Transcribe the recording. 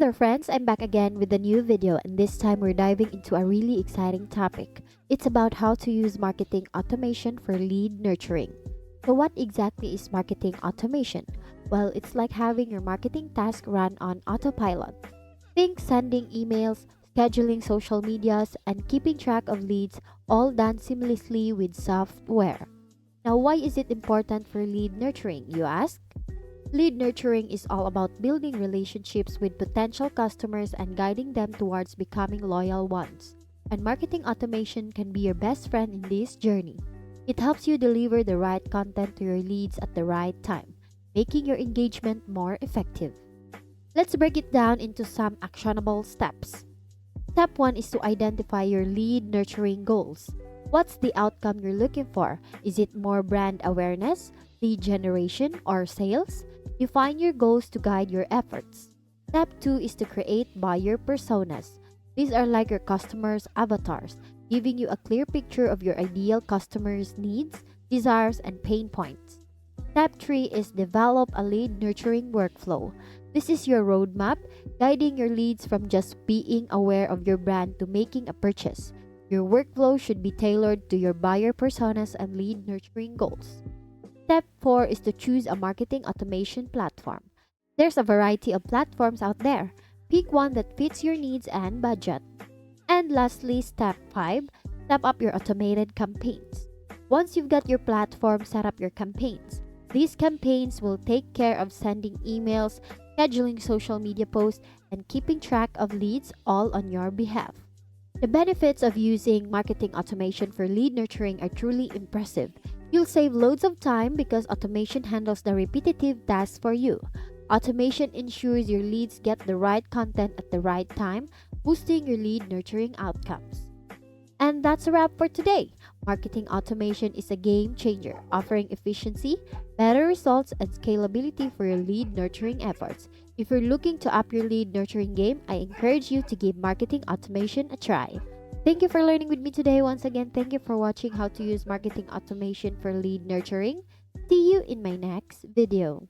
there friends, I'm back again with a new video, and this time we're diving into a really exciting topic. It's about how to use marketing automation for lead nurturing. So what exactly is marketing automation? Well, it's like having your marketing task run on autopilot. Think sending emails, scheduling social medias, and keeping track of leads all done seamlessly with software. Now, why is it important for lead nurturing, you ask? Lead nurturing is all about building relationships with potential customers and guiding them towards becoming loyal ones. And marketing automation can be your best friend in this journey. It helps you deliver the right content to your leads at the right time, making your engagement more effective. Let's break it down into some actionable steps. Step 1 is to identify your lead nurturing goals. What's the outcome you're looking for? Is it more brand awareness, lead generation, or sales? Define your goals to guide your efforts. Step 2 is to create buyer personas. These are like your customers' avatars, giving you a clear picture of your ideal customers' needs, desires, and pain points. Step 3 is develop a lead nurturing workflow. This is your roadmap, guiding your leads from just being aware of your brand to making a purchase. Your workflow should be tailored to your buyer personas and lead nurturing goals. Step 4 is to choose a marketing automation platform. There's a variety of platforms out there. Pick one that fits your needs and budget. And lastly, step 5, step up your automated campaigns. Once you've got your platform, set up your campaigns. These campaigns will take care of sending emails, scheduling social media posts, and keeping track of leads all on your behalf. The benefits of using marketing automation for lead nurturing are truly impressive. You'll save loads of time because automation handles the repetitive tasks for you. Automation ensures your leads get the right content at the right time, boosting your lead nurturing outcomes. And that's a wrap for today. Marketing automation is a game changer, offering efficiency, better results, and scalability for your lead nurturing efforts. If you're looking to up your lead nurturing game, I encourage you to give marketing automation a try. Thank you for learning with me today. Once again, thank you for watching how to use marketing automation for lead nurturing. See you in my next video.